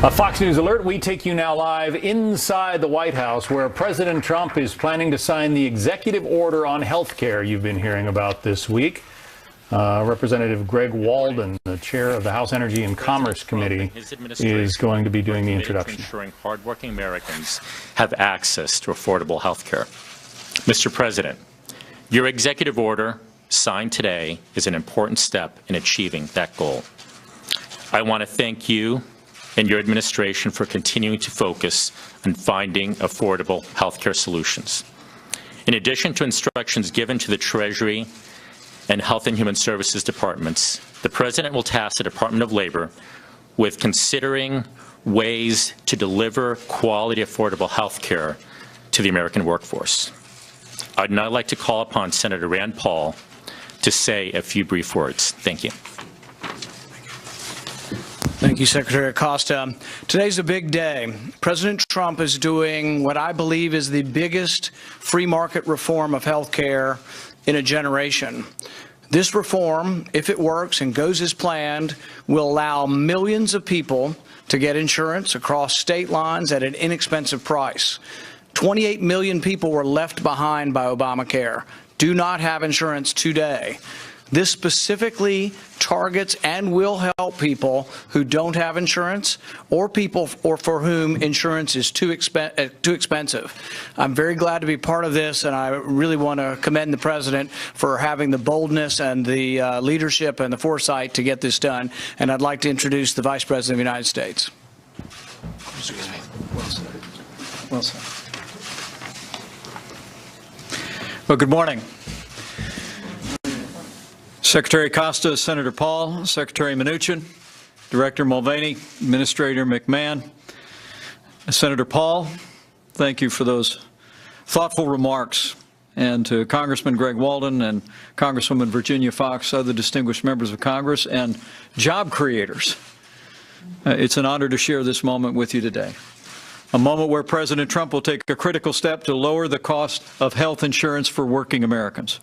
A Fox News alert. We take you now live inside the White House, where President Trump is planning to sign the executive order on health care you've been hearing about this week. Representative Greg Walden, the chair of the House Energy and Commerce Committee, is going to be doing the introduction. Ensuring hardworking Americans have access to affordable health care. Mr. President, your executive order signed today is an important step in achieving that goal. I want to thank you and your administration for continuing to focus on finding affordable health care solutions. In addition to instructions given to the Treasury and Health and Human Services departments, the President will task the Department of Labor with considering ways to deliver quality, affordable health care to the American workforce. I'd now like to call upon Senator Rand Paul to say a few brief words. Thank you. Thank you, Secretary Acosta. Today's a big day. President Trump is doing what I believe is the biggest free market reform of health care in a generation. This reform, if it works and goes as planned, will allow millions of people to get insurance across state lines at an inexpensive price. 28 million people were left behind by Obamacare, do not have insurance today. This specifically targets and will help people who don't have insurance or people for whom insurance is too expensive. I'm very glad to be part of this, and I really want to commend the President for having the boldness and the leadership and the foresight to get this done. And I'd like to introduce the Vice President of the United States. Excuse me. Well said. Well, good morning. Secretary Acosta, Senator Paul, Secretary Mnuchin, Director Mulvaney, Administrator McMahon. Senator Paul, thank you for those thoughtful remarks, and to Congressman Greg Walden and Congresswoman Virginia Foxx, other distinguished members of Congress, and job creators. It's an honor to share this moment with you today, a moment where President Trump will take a critical step to lower the cost of health insurance for working Americans.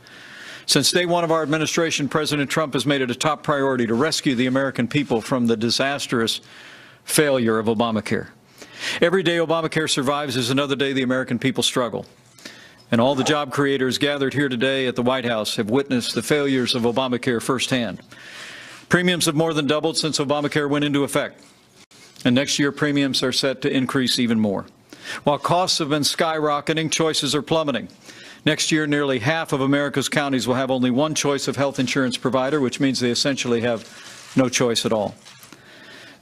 Since day one of our administration, President Trump has made it a top priority to rescue the American people from the disastrous failure of Obamacare. Every day Obamacare survives is another day the American people struggle. And all the job creators gathered here today at the White House have witnessed the failures of Obamacare firsthand. Premiums have more than doubled since Obamacare went into effect. And next year, premiums are set to increase even more. While costs have been skyrocketing, choices are plummeting. Next year, nearly half of America's counties will have only one choice of health insurance provider, which means they essentially have no choice at all.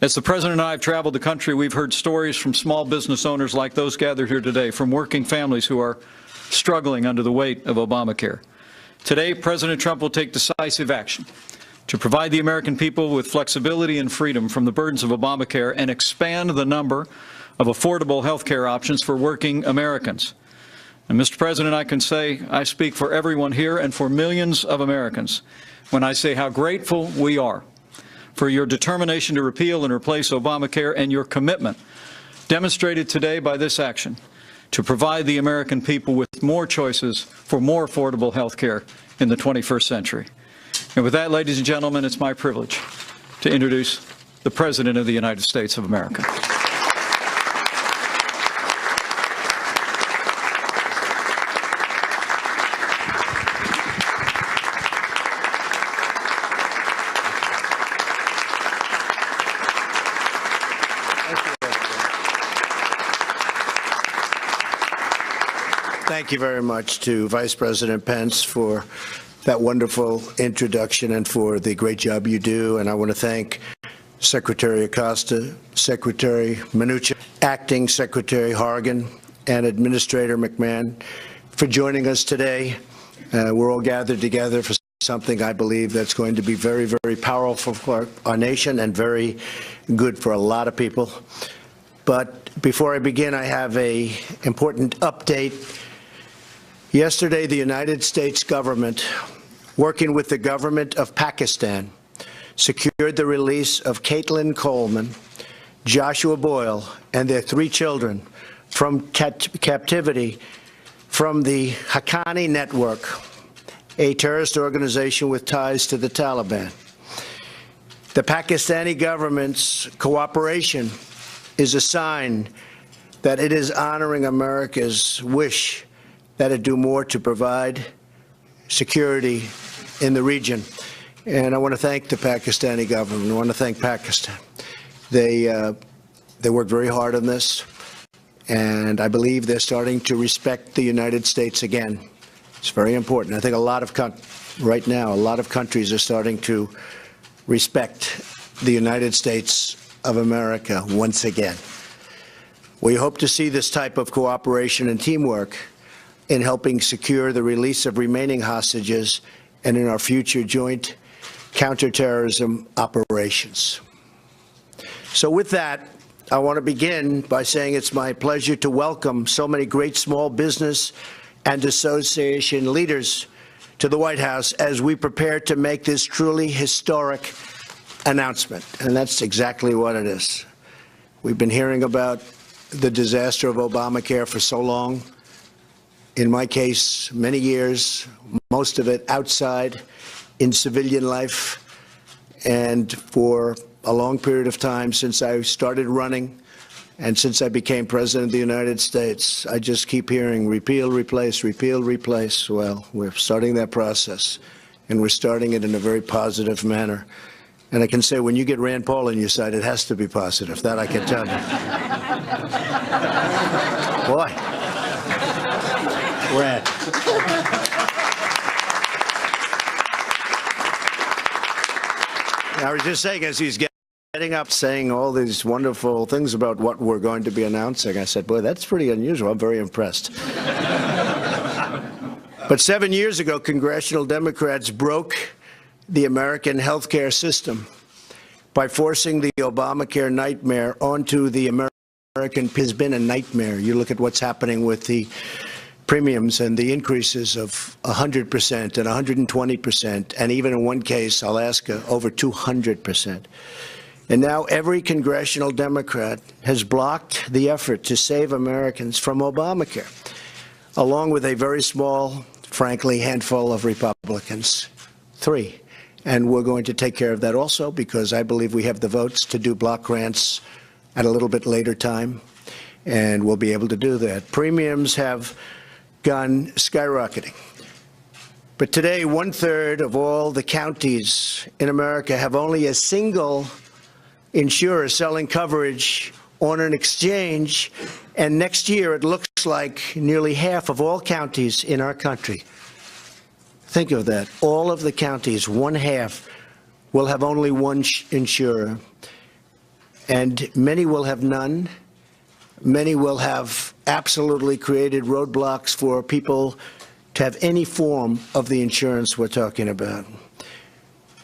As the President and I have traveled the country, we've heard stories from small business owners like those gathered here today, from working families who are struggling under the weight of Obamacare. Today, President Trump will take decisive action to provide the American people with flexibility and freedom from the burdens of Obamacare and expand the number of affordable health care options for working Americans. And Mr. President, I can say I speak for everyone here and for millions of Americans when I say how grateful we are for your determination to repeal and replace Obamacare and your commitment, demonstrated today by this action, to provide the American people with more choices for more affordable health care in the 21st century. And with that, ladies and gentlemen, it's my privilege to introduce the President of the United States of America. Thank you very much to Vice President Pence for that wonderful introduction and for the great job you do. And I want to thank Secretary Acosta, Secretary Mnuchin, Acting Secretary Hargan, and Administrator McMahon for joining us today. We're all gathered together for something I believe that's going to be very, very powerful for our nation and very good for a lot of people. But before I begin, I have an important update. Yesterday, the United States government, working with the government of Pakistan, secured the release of Caitlin Coleman, Joshua Boyle, and their 3 children from captivity from the Haqqani Network, a terrorist organization with ties to the Taliban. The Pakistani government's cooperation is a sign that it is honoring America's wish that it do more to provide security in the region. And I want to thank the Pakistani government. I want to thank Pakistan. They worked very hard on this, and I believe they're starting to respect the United States again. It's very important. I think right now, a lot of countries are starting to respect the United States of America once again. We hope to see this type of cooperation and teamwork in helping secure the release of remaining hostages and in our future joint counterterrorism operations. So with that, I want to begin by saying it's my pleasure to welcome so many great small business and association leaders to the White House as we prepare to make this truly historic announcement. And that's exactly what it is. We've been hearing about the disaster of Obamacare for so long. In my case, many years, most of it outside in civilian life, and for a long period of time since I started running and since I became President of the United States, I just keep hearing repeal, replace, repeal, replace. Well, we're starting that process, and we're starting it in a very positive manner. And I can say when you get Rand Paul on your side, it has to be positive. That I can tell you. Boy. Rand. I was just saying, as he's getting up saying all these wonderful things about what we're going to be announcing, I said, boy, that's pretty unusual. I'm very impressed. But 7 years ago, congressional Democrats broke the American healthcare system by forcing the Obamacare nightmare onto the American. Has been a nightmare. You look at what's happening with the premiums and the increases of 100% and 120%, and even in one case, Alaska, over 200%. And now every congressional Democrat has blocked the effort to save Americans from Obamacare, along with a very small, frankly, handful of Republicans, 3. And we're going to take care of that also because I believe we have the votes to do block grants at a little bit later time, and we'll be able to do that. Premiums have gone skyrocketing. But today, 1/3 of all the counties in America have only a single insurer selling coverage on an exchange, and next year it looks like nearly half of all counties in our country. Think of that. All of the counties, 1/2, will have only one insurer, and many will have none. Many will have absolutely created roadblocks for people to have any form of the insurance we're talking about.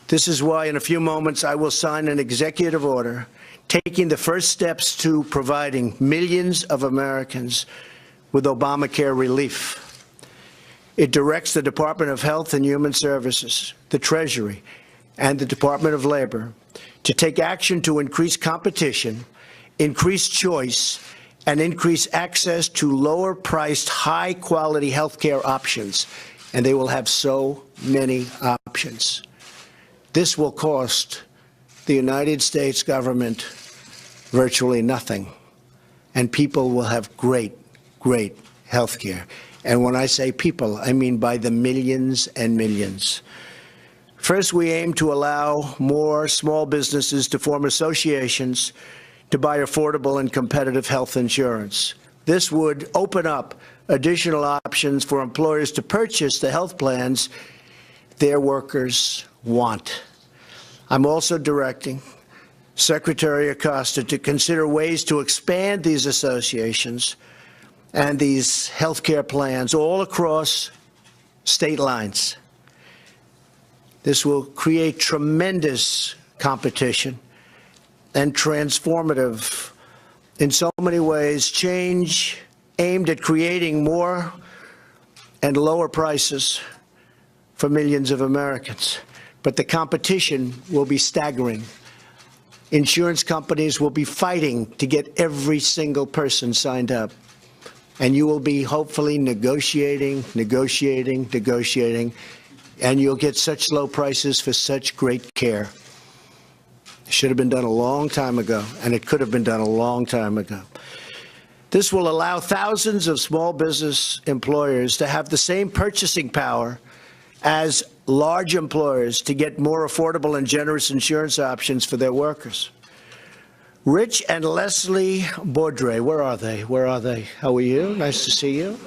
This is why in a few moments I will sign an executive order taking the first steps to providing millions of Americans with Obamacare relief. It directs the Department of Health and Human Services, the Treasury, and the Department of Labor to take action to increase competition, increase choice, and increase access to lower-priced, high-quality health care options. And they will have so many options. This will cost the United States government virtually nothing, and people will have great, great health care. And when I say people, I mean by the millions and millions. First, we aim to allow more small businesses to form associations to buy affordable and competitive health insurance. This would open up additional options for employers to purchase the health plans their workers want. I'm also directing Secretary Acosta to consider ways to expand these associations and these health care plans all across state lines. This will create tremendous competition and transformative, in so many ways, change aimed at creating more and lower prices for millions of Americans. But the competition will be staggering. Insurance companies will be fighting to get every single person signed up. And you will be hopefully negotiating, and you'll get such low prices for such great care. It should have been done a long time ago, and it could have been done a long time ago. This will allow thousands of small business employers to have the same purchasing power as large employers to get more affordable and generous insurance options for their workers. Rich and Leslie Baudry, where are they? Where are they? How are you? Nice to see you.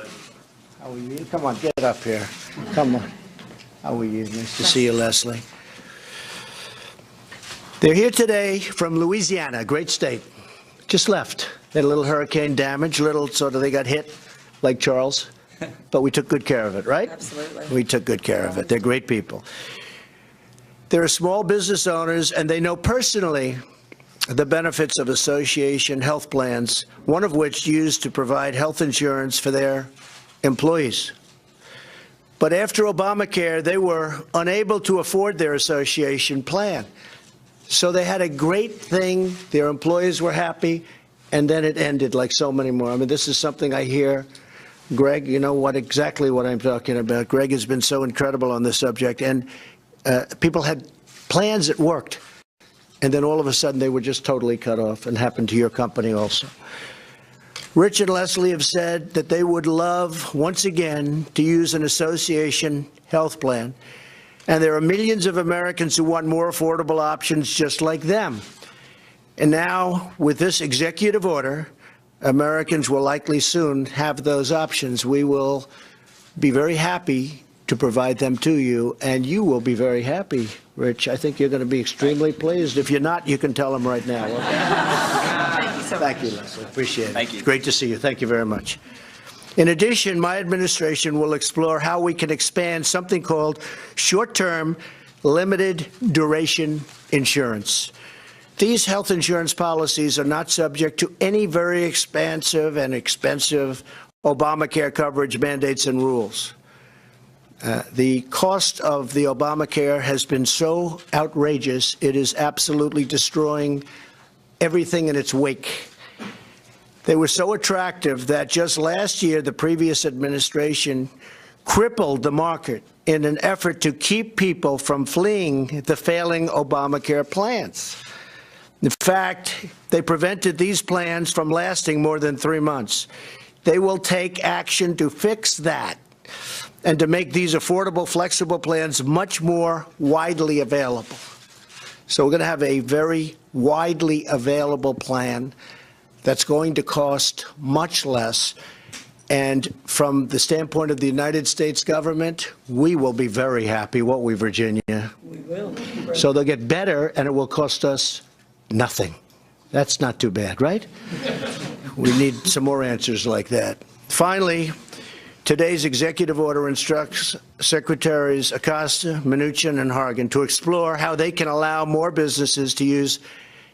How are you? Come on, get up here. Come on. How are you? Nice to see you, Leslie. They're here today from Louisiana, a great state. Just left. They had a little hurricane damage, little sort of they got hit, like Charles. But we took good care of it, right? Absolutely. We took good care of it. They're great people. They're small business owners, and they know personally the benefits of association health plans, one of which used to provide health insurance for their employees. But after Obamacare, they were unable to afford their association plan. So they had a great thing, their employees were happy, and then it ended like so many more. I mean, this is something I hear. Greg, you know exactly what I'm talking about. Greg has been so incredible on this subject, and people had plans that worked, and then all of a sudden they were just totally cut off, and happened to your company also. Rich and Leslie have said that they would love, once again, to use an association health plan, and there are millions of Americans who want more affordable options just like them. And now, with this executive order, Americans will likely soon have those options. We will be very happy to provide them to you, and you will be very happy, Rich. I think you're going to be extremely pleased. If you're not, you can tell them right now. Okay? Thank you so much. Thank you, Leslie. Appreciate it. Thank you. Great to see you. Thank you very much. In addition, my administration will explore how we can expand something called short-term, limited duration insurance. These health insurance policies are not subject to any very expansive and expensive Obamacare coverage mandates and rules. The cost of the Obamacare has been so outrageous, it is absolutely destroying everything in its wake. They were so attractive that just last year, the previous administration crippled the market in an effort to keep people from fleeing the failing Obamacare plans. In fact, they prevented these plans from lasting more than 3 months. They will take action to fix that and to make these affordable, flexible plans much more widely available. So we're going to have a very widely available plan that's going to cost much less. And from the standpoint of the United States government, we will be very happy, won't we, Virginia? We will. So they'll get better, and it will cost us nothing. That's not too bad, right? We need some more answers like that. Finally, today's executive order instructs Secretaries Acosta, Mnuchin, and Hargan to explore how they can allow more businesses to use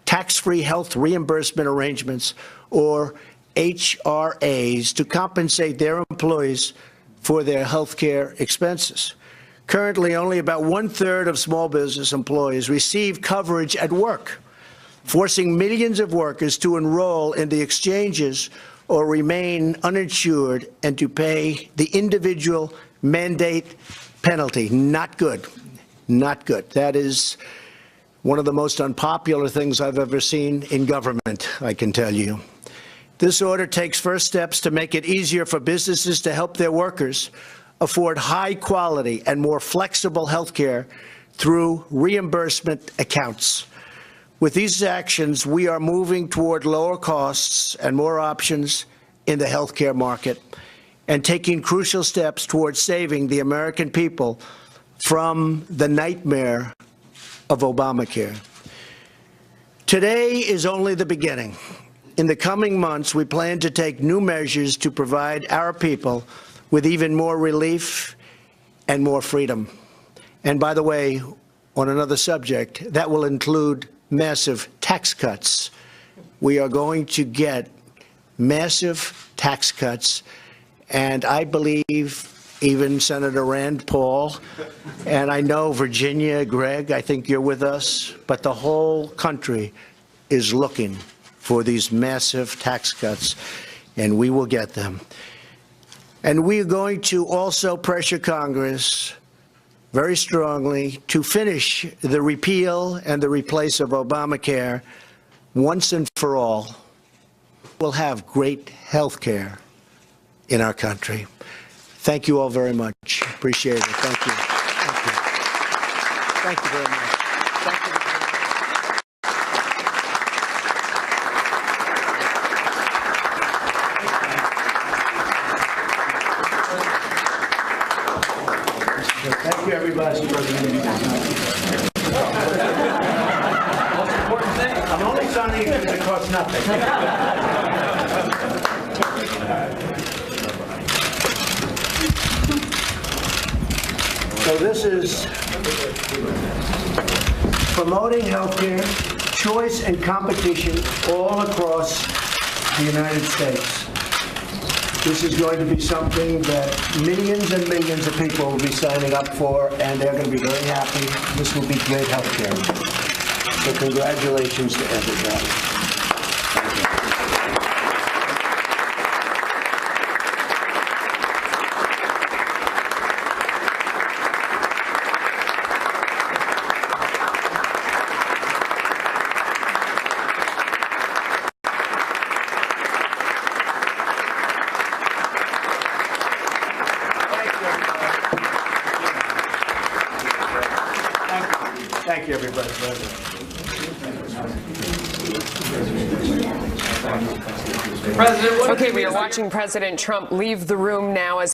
tax-free health reimbursement arrangements, or HRAs, to compensate their employees for their health care expenses. Currently, only about 1/3 of small business employees receive coverage at work, forcing millions of workers to enroll in the exchanges or remain uninsured and to pay the individual mandate penalty. Not good. Not good. That is one of the most unpopular things I've ever seen in government, I can tell you. This order takes first steps to make it easier for businesses to help their workers afford high quality and more flexible health care through reimbursement accounts. With these actions, we are moving toward lower costs and more options in the health care market, and taking crucial steps towards saving the American people from the nightmare of Obamacare. Today is only the beginning. In the coming months, we plan to take new measures to provide our people with even more relief and more freedom. And by the way, on another subject, that will include massive tax cuts. We are going to get massive tax cuts, and I believe even Senator Rand Paul, and I know Virginia, Greg, I think you're with us, but the whole country is looking for these massive tax cuts, and we will get them. And we are going to also pressure Congress very strongly to finish the repeal and the replace of Obamacare once and for all. We'll have great health care in our country. Thank you all very much. Appreciate it. Thank you. Thank you. Thank you very much. Thank you. Thank you, everybody. Most important thing. I'm only signing it because it costs nothing. So this is promoting healthcare, choice and competition all across the United States. This is going to be something that millions and millions of people will be signing up for, and they're going to be very happy. This will be great health care. So congratulations to everybody. Thank you, everybody. Okay, we are watching President Trump leave the room now as